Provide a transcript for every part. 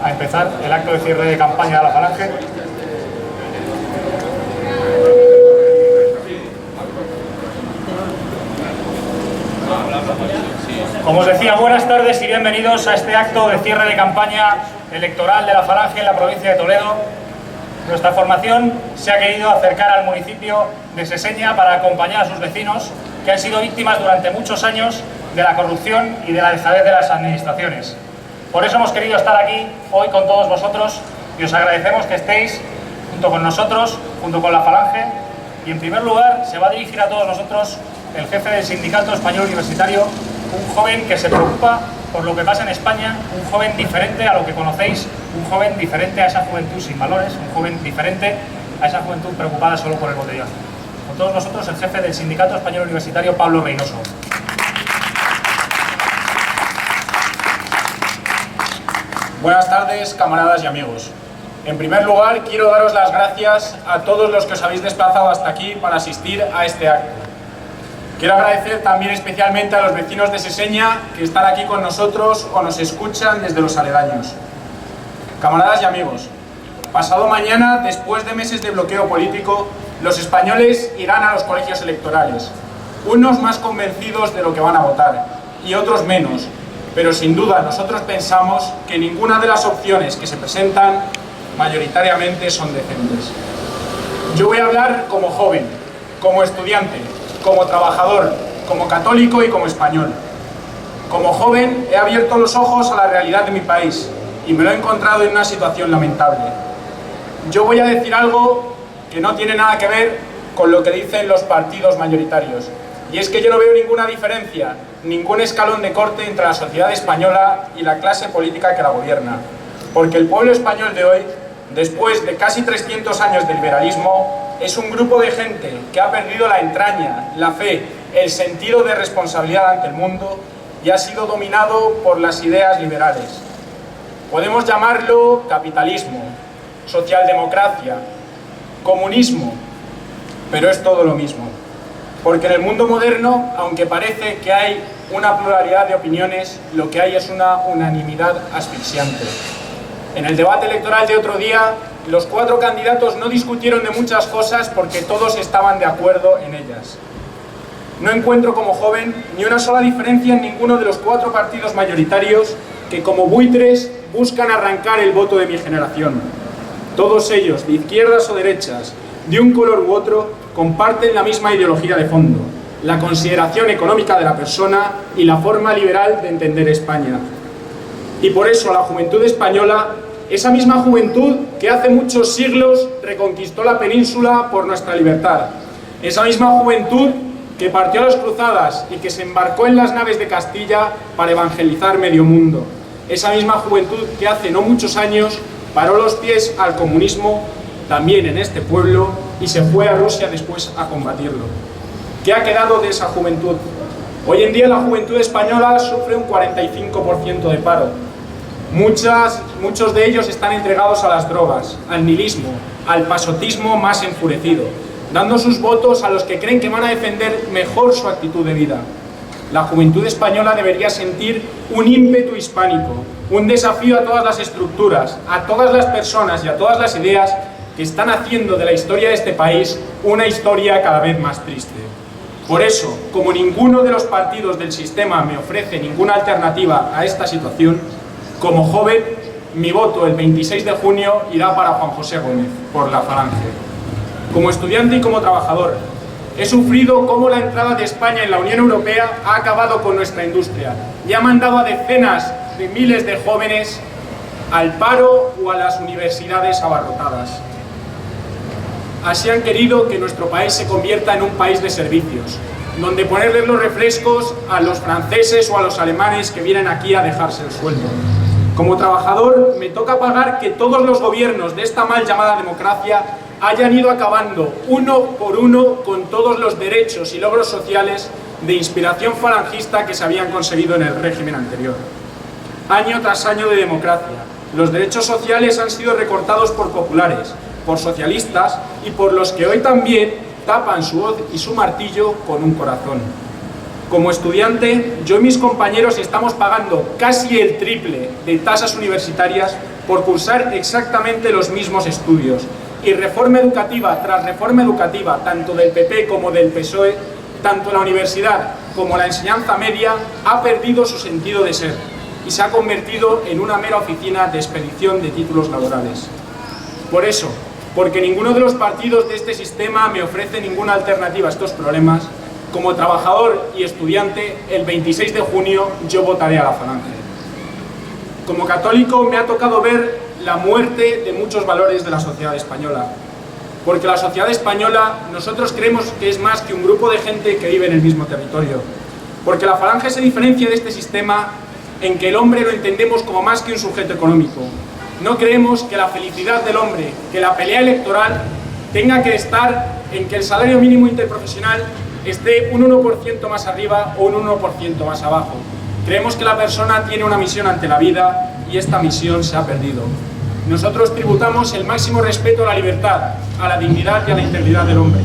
a empezar el acto de cierre de campaña de la Falange. Como os decía, buenas tardes y bienvenidos a este acto de cierre de campaña electoral de la Falange en la provincia de Toledo. Nuestra formación se ha querido acercar al municipio de Seseña para acompañar a sus vecinos que han sido víctimas durante muchos años de la corrupción y de la dejadez de las administraciones. Por eso hemos querido estar aquí hoy con todos vosotros y os agradecemos que estéis junto con nosotros, junto con la Falange. Y en primer lugar se va a dirigir a todos nosotros el jefe del Sindicato Español Universitario, un joven que se preocupa por lo que pasa en España, un joven diferente a lo que conocéis, un joven diferente a esa juventud sin valores, un joven diferente a esa juventud preocupada solo por el botellazo. Con todos nosotros el jefe del Sindicato Español Universitario, Pablo Reynoso. Buenas tardes, camaradas y amigos. En primer lugar, quiero daros las gracias a todos los que os habéis desplazado hasta aquí para asistir a este acto. Quiero agradecer también especialmente a los vecinos de Seseña que están aquí con nosotros o nos escuchan desde los aledaños. Camaradas y amigos, pasado mañana, después de meses de bloqueo político, los españoles irán a los colegios electorales, unos más convencidos de lo que van a votar y otros menos, pero sin duda nosotros pensamos que ninguna de las opciones que se presentan mayoritariamente son decentes. Yo voy a hablar como joven, como estudiante, como trabajador, como católico y como español. Como joven he abierto los ojos a la realidad de mi país y me lo he encontrado en una situación lamentable. Yo voy a decir algo que no tiene nada que ver con lo que dicen los partidos mayoritarios, y es que yo no veo ninguna diferencia, ningún escalón de corte entre la sociedad española y la clase política que la gobierna, porque el pueblo español de hoy, después de casi 300 años de liberalismo, es un grupo de gente que ha perdido la entraña, la fe, el sentido de responsabilidad ante el mundo y ha sido dominado por las ideas liberales. Podemos llamarlo capitalismo, socialdemocracia, comunismo, pero es todo lo mismo. Porque en el mundo moderno, aunque parece que hay una pluralidad de opiniones, lo que hay es una unanimidad asfixiante. En el debate electoral de otro día, los 4 candidatos no discutieron de muchas cosas porque todos estaban de acuerdo en ellas. No encuentro como joven ni una sola diferencia en ninguno de los 4 partidos mayoritarios que como buitres buscan arrancar el voto de mi generación. Todos ellos, de izquierdas o derechas, de un color u otro, comparten la misma ideología de fondo, la consideración económica de la persona y la forma liberal de entender España. Y por eso la juventud española, esa misma juventud que hace muchos siglos reconquistó la península por nuestra libertad, esa misma juventud que partió a las cruzadas y que se embarcó en las naves de Castilla para evangelizar medio mundo, esa misma juventud que hace no muchos años paró los pies al comunismo también en este pueblo y se fue a Rusia después a combatirlo. ¿Qué ha quedado de esa juventud? Hoy en día la juventud española sufre un 45% de paro. Muchos de ellos están entregados a las drogas, al nihilismo, al pasotismo más enfurecido, dando sus votos a los que creen que van a defender mejor su actitud de vida. La juventud española debería sentir un ímpetu hispánico, un desafío a todas las estructuras, a todas las personas y a todas las ideas que están haciendo de la historia de este país una historia cada vez más triste. Por eso, como ninguno de los partidos del sistema me ofrece ninguna alternativa a esta situación, como joven, mi voto el 26 de junio irá para Juan José Gómez, por la Falange. Como estudiante y como trabajador, he sufrido cómo la entrada de España en la Unión Europea ha acabado con nuestra industria y ha mandado a decenas de miles de jóvenes al paro o a las universidades abarrotadas. Así han querido que nuestro país se convierta en un país de servicios, donde ponerles los refrescos a los franceses o a los alemanes que vienen aquí a dejarse el sueldo. Como trabajador, me toca pagar que todos los gobiernos de esta mal llamada democracia hayan ido acabando uno por uno con todos los derechos y logros sociales de inspiración falangista que se habían conseguido en el régimen anterior. Año tras año de democracia, los derechos sociales han sido recortados por populares, por socialistas y por los que hoy también tapan su hoz y su martillo con un corazón. Como estudiante, yo y mis compañeros estamos pagando casi el triple de tasas universitarias por cursar exactamente los mismos estudios. Y reforma educativa tras reforma educativa, tanto del PP como del PSOE, tanto la universidad como la enseñanza media, ha perdido su sentido de ser y se ha convertido en una mera oficina de expedición de títulos laborales. Por eso, porque ninguno de los partidos de este sistema me ofrece ninguna alternativa a estos problemas, como trabajador y estudiante, el 26 de junio yo votaré a la Falange. Como católico me ha tocado ver la muerte de muchos valores de la sociedad española, porque la sociedad española nosotros creemos que es más que un grupo de gente que vive en el mismo territorio, porque la Falange se diferencia de este sistema en que el hombre lo entendemos como más que un sujeto económico. No creemos que la felicidad del hombre, que la pelea electoral tenga que estar en que el salario mínimo interprofesional esté un 1% más arriba o un 1% más abajo. Creemos que la persona tiene una misión ante la vida y esta misión se ha perdido. Nosotros tributamos el máximo respeto a la libertad, a la dignidad y a la integridad del hombre.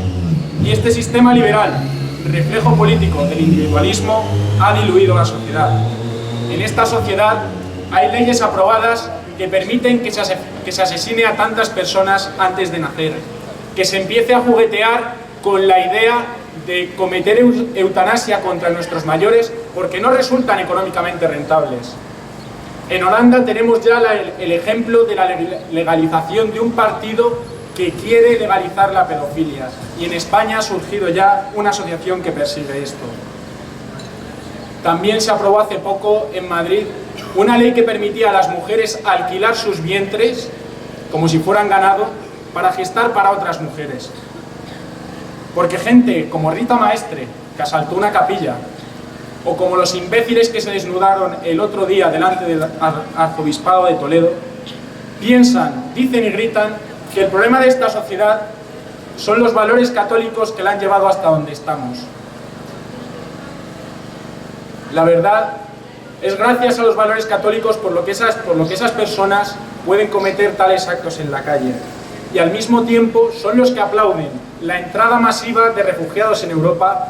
Y este sistema liberal, reflejo político del individualismo, ha diluido la sociedad. En esta sociedad hay leyes aprobadas que permiten que se asesine a tantas personas antes de nacer, que se empiece a juguetear con la idea de cometer eutanasia contra nuestros mayores porque no resultan económicamente rentables. En Holanda tenemos ya el ejemplo de la legalización de un partido que quiere legalizar la pedofilia, y en España ha surgido ya una asociación que persigue esto. También se aprobó hace poco en Madrid una ley que permitía a las mujeres alquilar sus vientres, como si fueran ganado, para gestar para otras mujeres. Porque gente como Rita Maestre, que asaltó una capilla, o como los imbéciles que se desnudaron el otro día delante del arzobispado de Toledo, piensan, dicen y gritan que el problema de esta sociedad son los valores católicos que la han llevado hasta donde estamos. La verdad es gracias a los valores católicos por lo que esas personas pueden cometer tales actos en la calle. Y al mismo tiempo son los que aplauden la entrada masiva de refugiados en Europa,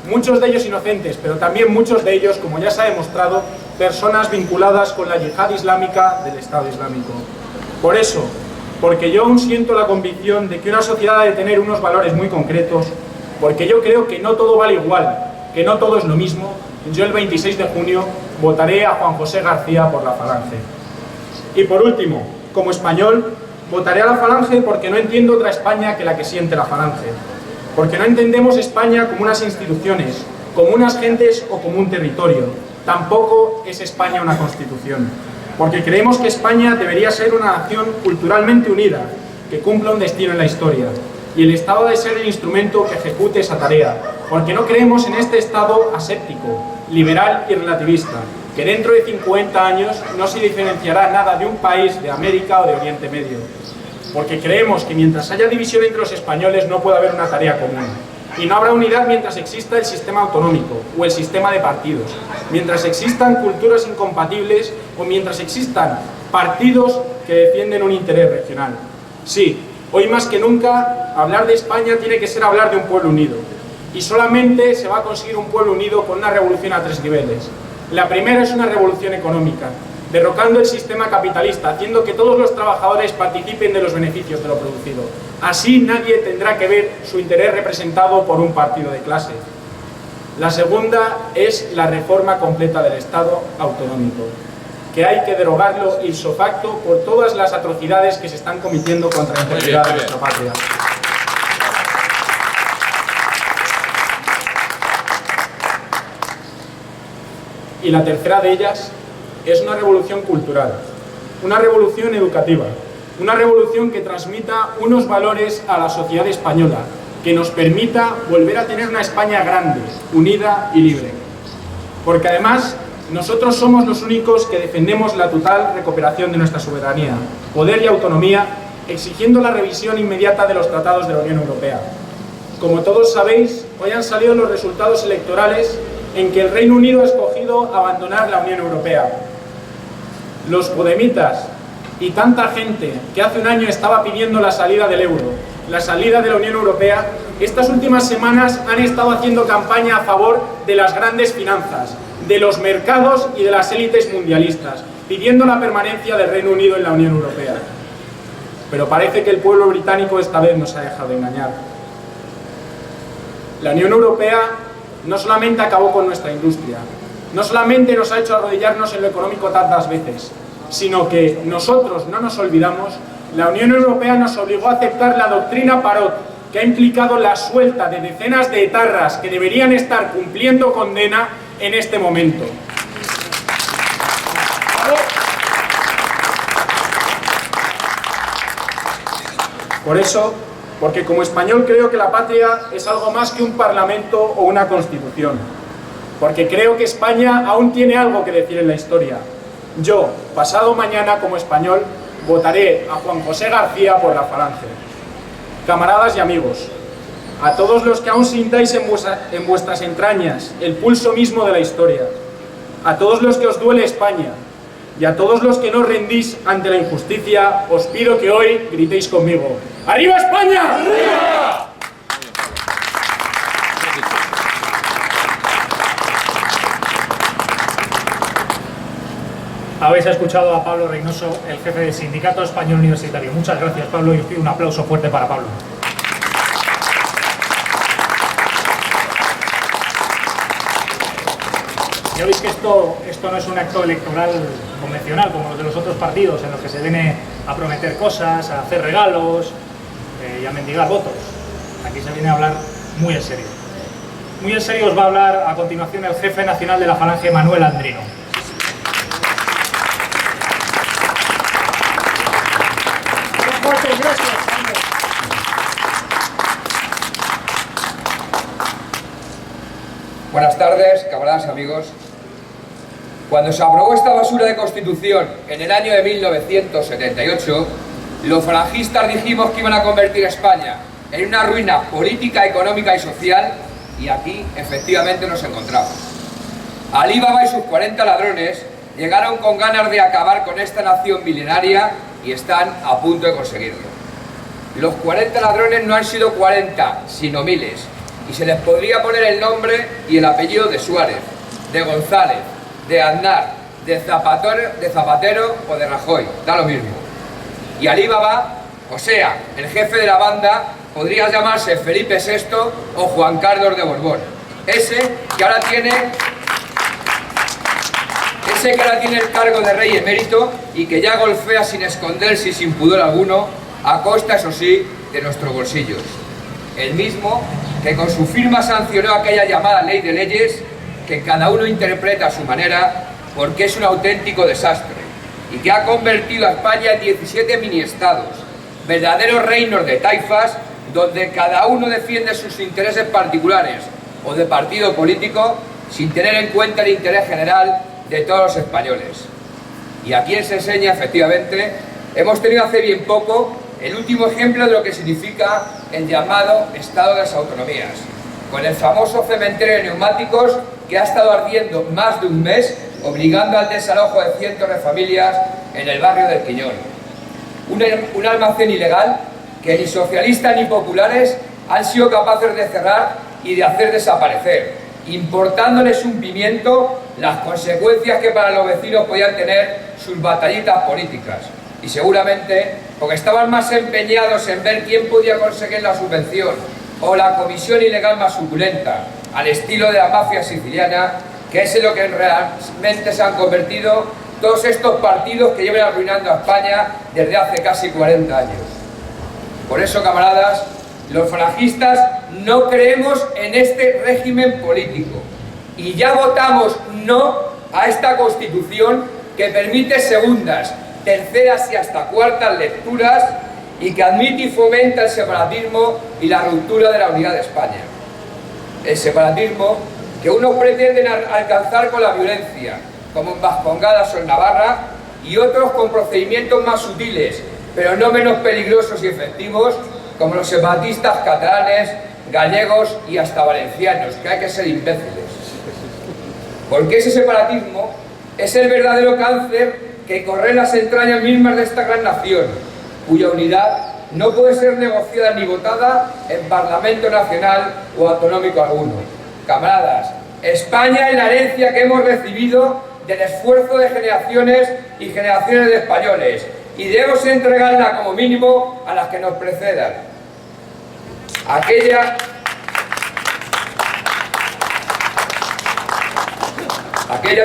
muchos de ellos inocentes, pero también muchos de ellos, como ya se ha demostrado, personas vinculadas con la yihad islámica del Estado Islámico. Por eso, porque yo aún siento la convicción de que una sociedad ha de tener unos valores muy concretos, porque yo creo que no todo vale igual, que no todo es lo mismo, yo el 26 de junio votaré a Juan José García por la Falange. Y por último, como español, votaré a la Falange porque no entiendo otra España que la que siente la Falange. Porque no entendemos España como unas instituciones, como unas gentes o como un territorio. Tampoco es España una constitución. Porque creemos que España debería ser una nación culturalmente unida, que cumpla un destino en la historia. Y el Estado debe ser el instrumento que ejecute esa tarea. Porque no creemos en este Estado aséptico, liberal y relativista, que dentro de 50 años no se diferenciará nada de un país de América o de Oriente Medio. Porque creemos que mientras haya división entre los españoles no puede haber una tarea común. Y no habrá unidad mientras exista el sistema autonómico o el sistema de partidos, mientras existan culturas incompatibles o mientras existan partidos que defienden un interés regional. Sí, hoy más que nunca, hablar de España tiene que ser hablar de un pueblo unido. Y solamente se va a conseguir un pueblo unido con una revolución a 3 niveles. La primera es una revolución económica, derrocando el sistema capitalista, haciendo que todos los trabajadores participen de los beneficios de lo producido. Así nadie tendrá que ver su interés representado por un partido de clase. La segunda es la reforma completa del Estado autonómico, que hay que derogarlo ipso facto por todas las atrocidades que se están cometiendo contra la integridad de nuestra patria. Y la tercera de ellas es una revolución cultural, una revolución educativa, una revolución que transmita unos valores a la sociedad española, que nos permita volver a tener una España grande, unida y libre. Porque además, nosotros somos los únicos que defendemos la total recuperación de nuestra soberanía, poder y autonomía, exigiendo la revisión inmediata de los tratados de la Unión Europea. Como todos sabéis, hoy han salido los resultados electorales en que el Reino Unido ha escogido abandonar la Unión Europea. Los podemitas y tanta gente que hace un año estaba pidiendo la salida del euro, la salida de la Unión Europea, estas últimas semanas han estado haciendo campaña a favor de las grandes finanzas, de los mercados y de las élites mundialistas. pidiendo la permanencia del Reino Unido en la Unión Europea. Pero parece que el pueblo británico esta vez nos ha dejado engañar. La Unión Europea no solamente acabó con nuestra industria, no solamente nos ha hecho arrodillarnos en lo económico tantas veces, sino que nosotros no nos olvidamos, la Unión Europea nos obligó a aceptar la doctrina Parot, que ha implicado la suelta de decenas de etarras que deberían estar cumpliendo condena en este momento. Por eso, porque como español creo que la patria es algo más que un parlamento o una constitución. Porque creo que España aún tiene algo que decir en la historia. Yo, pasado mañana como español, votaré a Juan José García por la Falange. Camaradas y amigos, a todos los que aún sintáis en vuestras entrañas el pulso mismo de la historia, a todos los que os duele España y a todos los que no rendís ante la injusticia, os pido que hoy gritéis conmigo: ¡Arriba España! ¡Arriba! Habéis escuchado a Pablo Reynoso, el jefe del Sindicato Español Universitario. Muchas gracias, Pablo, y os pido un aplauso fuerte para Pablo. Ya veis que esto no es un acto electoral convencional como los de los otros partidos, en los que se viene a prometer cosas, a hacer regalos y a mendigar votos. Aquí se viene a hablar muy en serio. Muy en serio os va a hablar a continuación el jefe nacional de la Falange, Manuel Andrino. Buenas tardes, camaradas y amigos. Cuando se aprobó esta basura de Constitución en el año de 1978, los falangistas dijimos que iban a convertir a España en una ruina política, económica y social, y aquí efectivamente nos encontramos. Alí Baba y sus 40 ladrones llegaron con ganas de acabar con esta nación milenaria y están a punto de conseguirlo. Los 40 ladrones no han sido 40, sino miles, y se les podría poner el nombre y el apellido de Suárez, de González, de Aznar, de Zapatero o de Rajoy, da lo mismo. Y Alí Baba, o sea, el jefe de la banda, podría llamarse Felipe VI o Juan Carlos de Borbón. Ese que ahora tiene el cargo de rey emérito y que ya golfea sin esconderse y sin pudor alguno, a costa, eso sí, de nuestros bolsillos. El mismo que con su firma sancionó aquella llamada ley de leyes que cada uno interpreta a su manera, porque es un auténtico desastre, y que ha convertido a España en 17 mini-estados, verdaderos reinos de taifas, donde cada uno defiende sus intereses particulares o de partido político, sin tener en cuenta el interés general de todos los españoles. Y aquí se enseña, efectivamente, hemos tenido hace bien poco el último ejemplo de lo que significa el llamado Estado de las Autonomías, con el famoso cementerio de neumáticos que ha estado ardiendo más de un mes, obligando al desalojo de cientos de familias en el barrio del Quiñón. Un almacén ilegal que ni socialistas ni populares han sido capaces de cerrar y de hacer desaparecer, importándoles un pimiento las consecuencias que para los vecinos podían tener sus batallitas políticas. Y seguramente porque estaban más empeñados en ver quién podía conseguir la subvención o la comisión ilegal más suculenta, al estilo de la mafia siciliana, que es en lo que realmente se han convertido todos estos partidos que llevan arruinando a España desde hace casi 40 años. Por eso, camaradas, los falangistas no creemos en este régimen político y ya votamos no a esta Constitución que permite segundas, terceras y hasta cuartas lecturas y que admite y fomenta el separatismo y la ruptura de la unidad de España. El separatismo que unos pretenden alcanzar con la violencia, como en Vascongadas o en Navarra, y otros con procedimientos más sutiles, pero no menos peligrosos y efectivos, como los separatistas catalanes, gallegos y hasta valencianos, que hay que ser imbéciles. Porque ese separatismo es el verdadero cáncer que corre en las entrañas mismas de esta gran nación, cuya unidad no puede ser negociada ni votada en Parlamento Nacional o autonómico alguno. Camaradas, España es la herencia que hemos recibido del esfuerzo de generaciones y generaciones de españoles, y debemos entregarla como mínimo a las que nos precedan. Aquella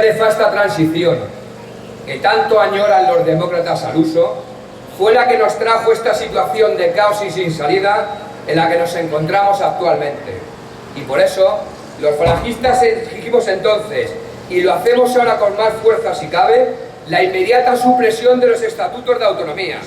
nefasta transición que tanto añoran los demócratas al uso fue la que nos trajo esta situación de caos y sin salida en la que nos encontramos actualmente. Y por eso, los falangistas exigimos entonces, y lo hacemos ahora con más fuerza si cabe, la inmediata supresión de los estatutos de autonomía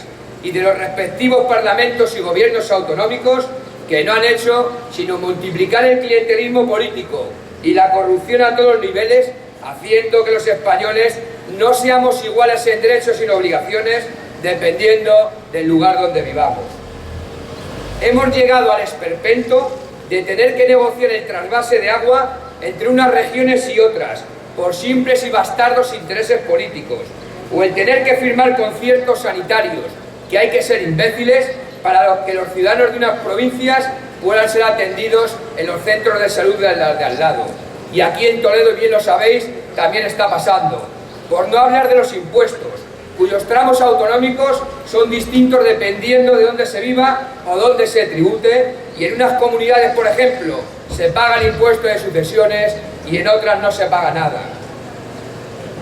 y de los respectivos parlamentos y gobiernos autonómicos que no han hecho sino multiplicar el clientelismo político y la corrupción a todos los niveles, haciendo que los españoles no seamos iguales en derechos y en obligaciones dependiendo del lugar donde vivamos. Hemos llegado al esperpento de tener que negociar el trasvase de agua entre unas regiones y otras por simples y bastardos intereses políticos, o el tener que firmar conciertos sanitarios que hay que ser imbéciles para que los ciudadanos de unas provincias puedan ser atendidos en los centros de salud de al lado. Y aquí en Toledo, bien lo sabéis, también está pasando. Por no hablar de los impuestos, cuyos tramos autonómicos son distintos dependiendo de dónde se viva o dónde se tribute, y en unas comunidades, por ejemplo, se paga el impuesto de sucesiones y en otras no se paga nada.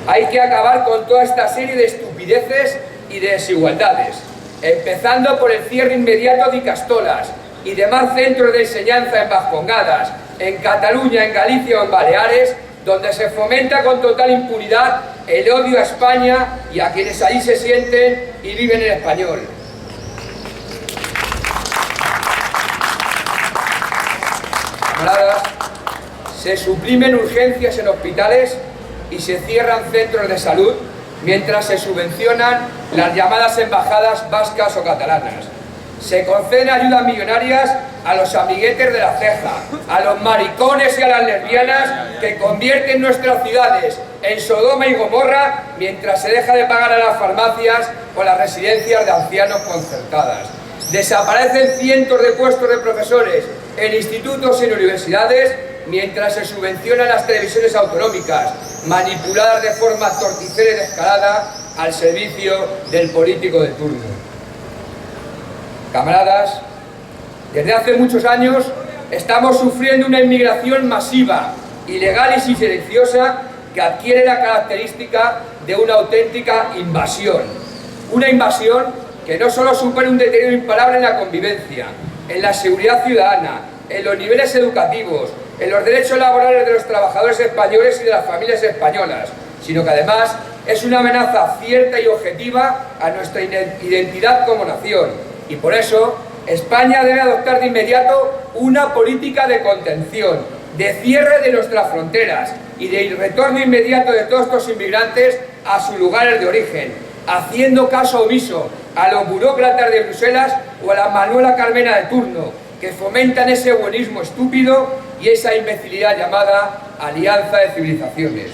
Hay que acabar con toda esta serie de estupideces y de desigualdades, empezando por el cierre inmediato de Icastolas y demás centros de enseñanza en Vascongadas, en Cataluña, en Galicia o en Baleares, donde se fomenta con total impunidad el odio a España y a quienes allí se sienten y viven en español. Camaradas, se suprimen urgencias en hospitales y se cierran centros de salud mientras se subvencionan las llamadas embajadas vascas o catalanas. Se conceden ayudas millonarias a los amiguetes de la ceja, a los maricones y a las lesbianas que convierten nuestras ciudades en Sodoma y Gomorra, mientras se deja de pagar a las farmacias o las residencias de ancianos concertadas. Desaparecen cientos de puestos de profesores en institutos y en universidades, mientras se subvencionan las televisiones autonómicas, manipuladas de forma torticera y descarada al servicio del político de turno. Camaradas, desde hace muchos años estamos sufriendo una inmigración masiva, ilegal y silenciosa, que adquiere la característica de una auténtica invasión. Una invasión que no solo supone un deterioro imparable en la convivencia, en la seguridad ciudadana, en los niveles educativos, en los derechos laborales de los trabajadores españoles y de las familias españolas, sino que además es una amenaza cierta y objetiva a nuestra identidad como nación. Y por eso España debe adoptar de inmediato una política de contención, de cierre de nuestras fronteras y de retorno inmediato de todos estos inmigrantes a sus lugares de origen, haciendo caso omiso a los burócratas de Bruselas o a la Manuela Carmena de turno, que fomentan ese buenismo estúpido y esa imbecilidad llamada alianza de civilizaciones.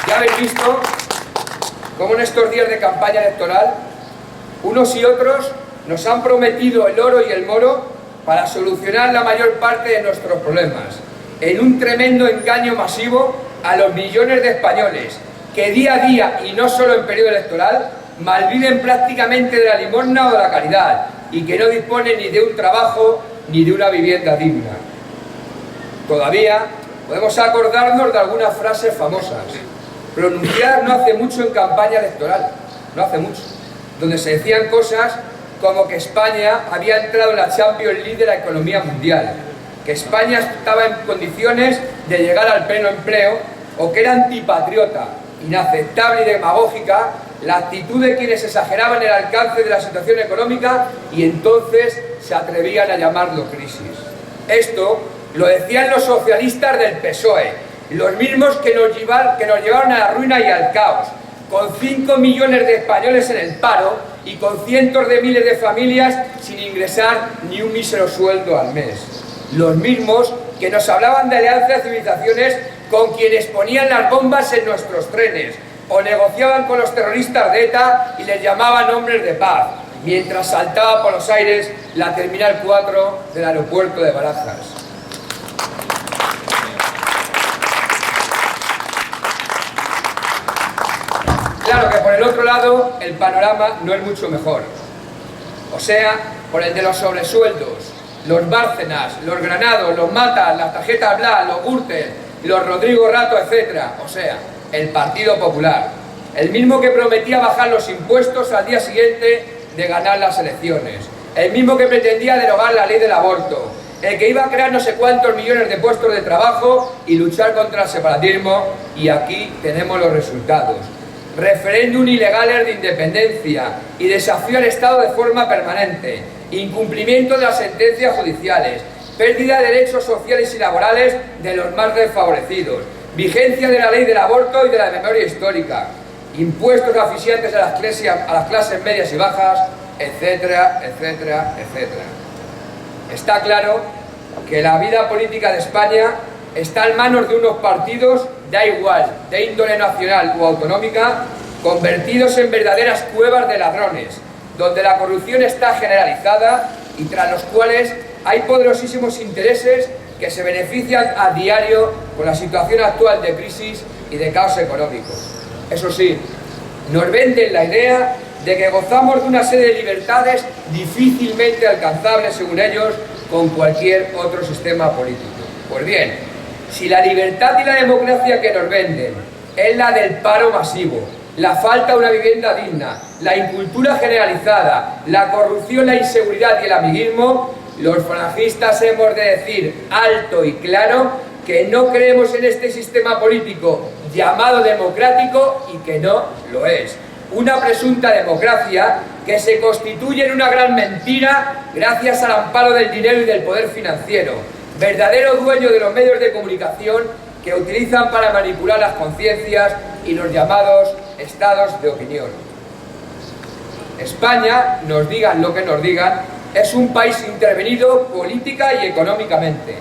Ya habéis visto cómo en estos días de campaña electoral unos y otros nos han prometido el oro y el moro para solucionar la mayor parte de nuestros problemas, en un tremendo engaño masivo a los millones de españoles que día a día, y no solo en periodo electoral, malviven prácticamente de la limosna o de la caridad, y que no disponen ni de un trabajo ni de una vivienda digna. Todavía podemos acordarnos de algunas frases famosas, pronunciadas no hace mucho en campaña electoral, no hace mucho, donde se decían cosas como que España había entrado en la Champions League de la economía mundial, que España estaba en condiciones de llegar al pleno empleo, o que era antipatriota, inaceptable y demagógica la actitud de quienes exageraban el alcance de la situación económica y entonces se atrevían a llamarlo crisis. Esto lo decían los socialistas del PSOE, los mismos que nos llevaron a la ruina y al caos, con 5 millones de españoles en el paro y con cientos de miles de familias sin ingresar ni un mísero sueldo al mes. Los mismos que nos hablaban de alianza de civilizaciones con quienes ponían las bombas en nuestros trenes o negociaban con los terroristas de ETA y les llamaban hombres de paz, mientras saltaba por los aires la Terminal 4 del aeropuerto de Barajas. Claro que por el otro lado el panorama no es mucho mejor. O sea, por el de los sobresueldos, los Bárcenas, los Granados, los Matas, las tarjetas Blas, los Gürtel, los Rodrigo Rato, etc. O sea, el Partido Popular. El mismo que prometía bajar los impuestos al día siguiente de ganar las elecciones. El mismo que pretendía derogar la ley del aborto. El que iba a crear no sé cuántos millones de puestos de trabajo y luchar contra el separatismo. Y aquí tenemos los resultados. Referéndum ilegales de independencia y desafío al Estado de forma permanente, incumplimiento de las sentencias judiciales, pérdida de derechos sociales y laborales de los más desfavorecidos, vigencia de la ley del aborto y de la memoria histórica, impuestos asfixiantes a las clases medias y bajas, etcétera, etcétera, etcétera. Está claro que la vida política de España está en manos de unos partidos, da igual, de índole nacional o autonómica, convertidos en verdaderas cuevas de ladrones, donde la corrupción está generalizada y tras los cuales hay poderosísimos intereses que se benefician a diario con la situación actual de crisis y de caos económico. Eso sí, nos venden la idea de que gozamos de una serie de libertades difícilmente alcanzables, según ellos, con cualquier otro sistema político. Pues bien, si la libertad y la democracia que nos venden es la del paro masivo, la falta de una vivienda digna, la incultura generalizada, la corrupción, la inseguridad y el amiguismo, los falangistas hemos de decir alto y claro que no creemos en este sistema político llamado democrático y que no lo es. Una presunta democracia que se constituye en una gran mentira gracias al amparo del dinero y del poder financiero, verdadero dueño de los medios de comunicación que utilizan para manipular las conciencias y los llamados estados de opinión. España, nos digan lo que nos digan, es un país intervenido política y económicamente.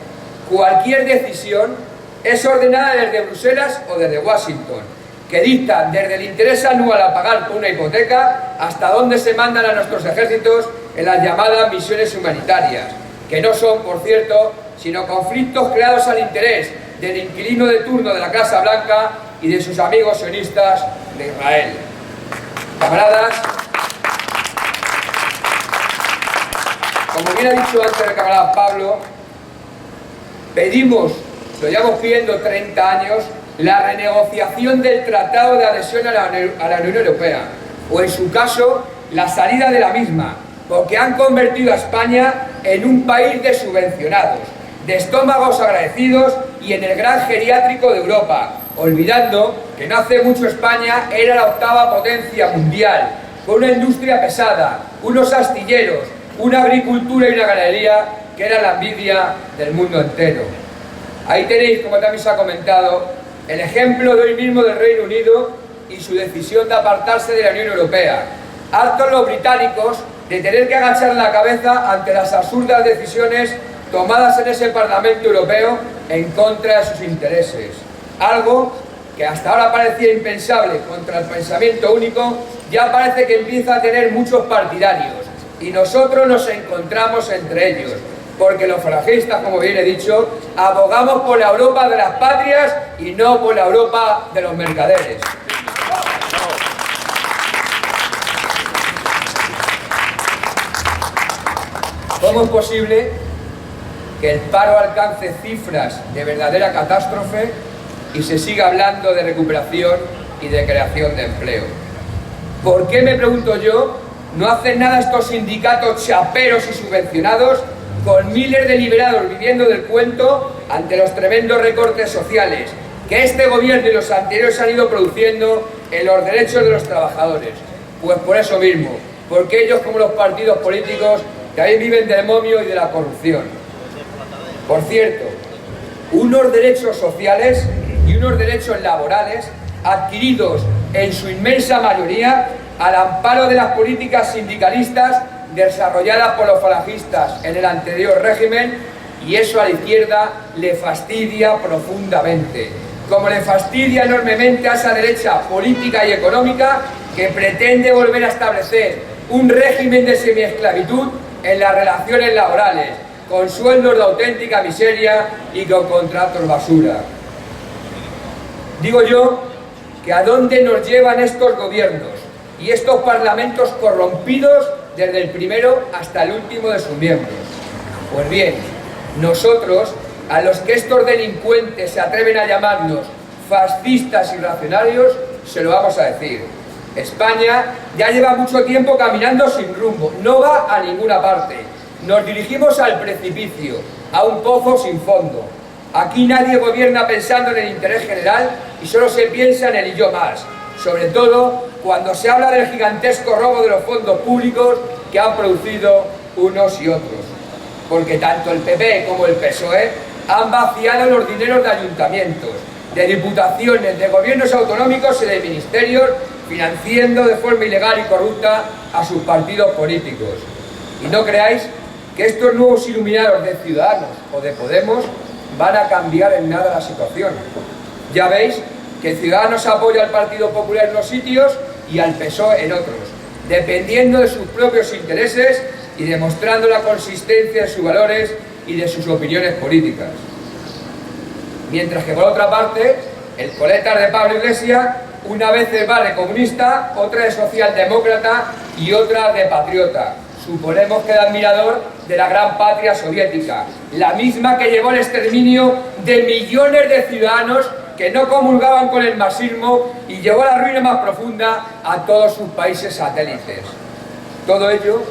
Cualquier decisión es ordenada desde Bruselas o desde Washington, que dictan desde el interés anual a pagar por una hipoteca hasta dónde se mandan a nuestros ejércitos en las llamadas misiones humanitarias, que no son, por cierto, sino conflictos creados al interés del inquilino de turno de la Casa Blanca y de sus amigos sionistas de Israel. Camaradas, como bien ha dicho antes el camarada Pablo, pedimos, lo llevamos pidiendo 30 años, la renegociación del Tratado de Adhesión a la Unión Europea, o en su caso, la salida de la misma, porque han convertido a España en un país de subvencionados, de estómagos agradecidos y en el gran geriátrico de Europa, olvidando que no hace mucho España era la octava potencia mundial, con una industria pesada, unos astilleros, una agricultura y una ganadería que era la envidia del mundo entero. Ahí tenéis, como también se ha comentado, el ejemplo de hoy mismo del Reino Unido y su decisión de apartarse de la Unión Europea. Hartos los británicos de tener que agachar la cabeza ante las absurdas decisiones tomadas en ese Parlamento Europeo en contra de sus intereses. Algo que hasta ahora parecía impensable contra el pensamiento único, ya parece que empieza a tener muchos partidarios. Y nosotros nos encontramos entre ellos, porque los falangistas, como bien he dicho, abogamos por la Europa de las patrias y no por la Europa de los mercaderes. ¿Cómo es posible que el paro alcance cifras de verdadera catástrofe y se siga hablando de recuperación y de creación de empleo? ¿Por qué, me pregunto yo, no hacen nada estos sindicatos chaperos y subvencionados con miles de liberados viviendo del cuento ante los tremendos recortes sociales que este gobierno y los anteriores han ido produciendo en los derechos de los trabajadores? Pues por eso mismo, porque ellos, como los partidos políticos, también viven del momio y de la corrupción. Por cierto, unos derechos sociales y unos derechos laborales adquiridos en su inmensa mayoría al amparo de las políticas sindicalistas desarrolladas por los falangistas en el anterior régimen, y eso a la izquierda le fastidia profundamente, como le fastidia enormemente a esa derecha política y económica que pretende volver a establecer un régimen de semiesclavitud en las relaciones laborales, con sueldos de auténtica miseria y con contratos basura. Digo yo que a dónde nos llevan estos gobiernos y estos parlamentos corrompidos desde el primero hasta el último de sus miembros. Pues bien, nosotros, a los que estos delincuentes se atreven a llamarnos fascistas y reaccionarios, se lo vamos a decir. España ya lleva mucho tiempo caminando sin rumbo, no va a ninguna parte. Nos dirigimos al precipicio, a un pozo sin fondo. Aquí nadie gobierna pensando en el interés general y solo se piensa en el y yo más, sobre todo cuando se habla del gigantesco robo de los fondos públicos que han producido unos y otros. Porque tanto el PP como el PSOE han vaciado los dineros de ayuntamientos, de diputaciones, de gobiernos autonómicos y de ministerios, financiando de forma ilegal y corrupta a sus partidos políticos. Y no creáis que estos nuevos iluminados de Ciudadanos o de Podemos van a cambiar en nada la situación. Ya veis que Ciudadanos apoya al Partido Popular en unos sitios y al PSOE en otros, dependiendo de sus propios intereses y demostrando la consistencia de sus valores y de sus opiniones políticas. Mientras que por otra parte, el coletas de Pablo Iglesias una vez va de comunista, otra de socialdemócrata y otra de patriota. Suponemos que de admirador de la gran patria soviética, la misma que llevó al exterminio de millones de ciudadanos que no comulgaban con el marxismo y llevó a la ruina más profunda a todos sus países satélites. Todo ello,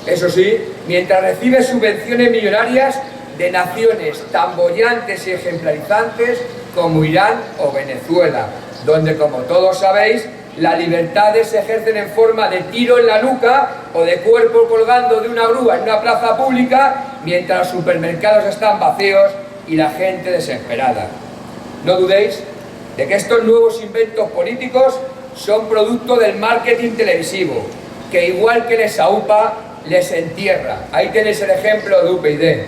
eso sí, mientras recibe subvenciones millonarias de naciones tan bollantes y ejemplarizantes como Irán o Venezuela, donde, como todos sabéis, las libertades se ejercen en forma de tiro en la nuca o de cuerpo colgando de una grúa en una plaza pública, mientras los supermercados están vacíos y la gente desesperada. No dudéis de que estos nuevos inventos políticos son producto del marketing televisivo, que igual que les aupa, les entierra. Ahí tenéis el ejemplo de UPyD.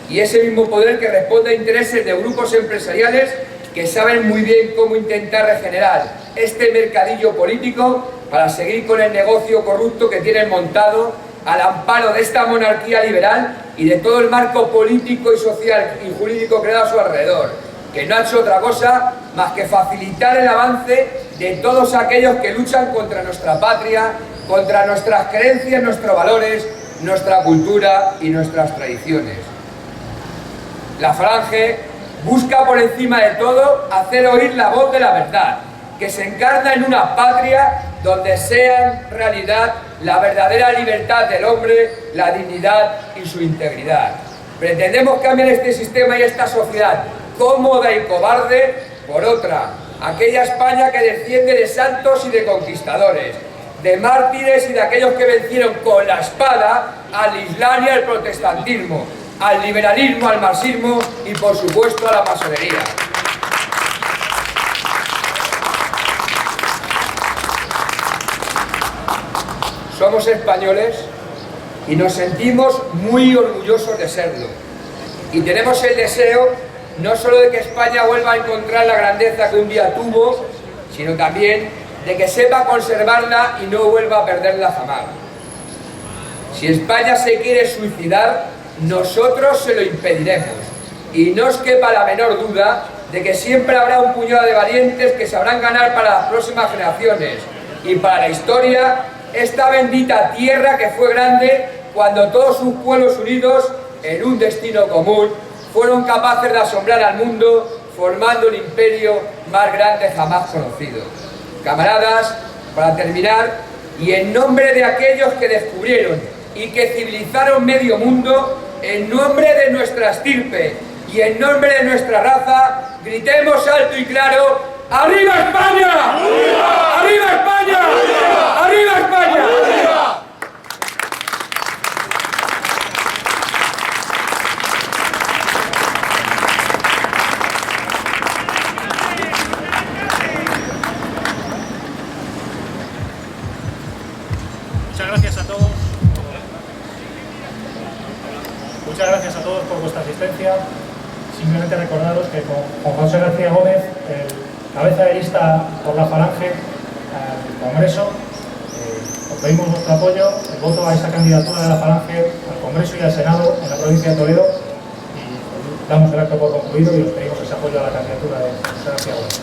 Y ese mismo poder que responde a intereses de grupos empresariales que saben muy bien cómo intentar regenerar este mercadillo político para seguir con el negocio corrupto que tienen montado al amparo de esta monarquía liberal y de todo el marco político y social y jurídico creado a su alrededor, que no ha hecho otra cosa más que facilitar el avance de todos aquellos que luchan contra nuestra patria, contra nuestras creencias, nuestros valores, nuestra cultura y nuestras tradiciones. La Falange busca por encima de todo hacer oír la voz de la verdad, que se encarna en una patria donde sean realidad la verdadera libertad del hombre, la dignidad y su integridad. Pretendemos cambiar este sistema y esta sociedad cómoda y cobarde por otra, aquella España que desciende de santos y de conquistadores, de mártires y de aquellos que vencieron con la espada al Islam y al protestantismo, al liberalismo, al marxismo y por supuesto a la masonería. Somos españoles y nos sentimos muy orgullosos de serlo. Y tenemos el deseo no solo de que España vuelva a encontrar la grandeza que un día tuvo, sino también de que sepa conservarla y no vuelva a perderla jamás. Si España se quiere suicidar, nosotros se lo impediremos. Y no os quepa la menor duda de que siempre habrá un puñado de valientes que sabrán ganar para las próximas generaciones y para la historia esta bendita tierra que fue grande cuando todos sus pueblos unidos en un destino común fueron capaces de asombrar al mundo formando el imperio más grande jamás conocido. Camaradas, para terminar, y en nombre de aquellos que descubrieron y que civilizaron medio mundo, en nombre de nuestra estirpe y en nombre de nuestra raza, gritemos alto y claro: ¡Arriba España! ¡Arriba! ¡Arriba España! ¡Arriba! ¡Arriba España! ¡Arriba! Muchas gracias a todos. Muchas gracias a todos por vuestra asistencia. Simplemente recordaros que con José García Gómez, el cabeza de lista por la Falange al Congreso, os pedimos vuestro apoyo, el voto a esta candidatura de la Falange al Congreso y al Senado en la provincia de Toledo, y damos el acto por concluido y os pedimos ese apoyo a la candidatura de José García Gómez.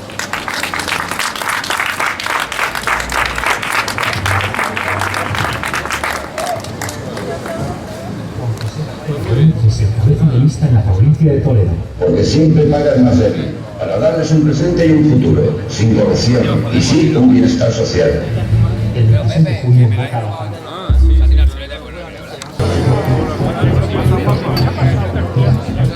provincia de Toledo. Porque siempre paga el más débil, para darles un presente y un futuro, sin corrupción y sí un bienestar social. El 26 de junio vota a la falange.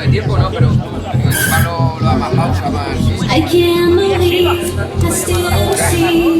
De tiempo no, pero lo da más pausa, más... I can't believe I still see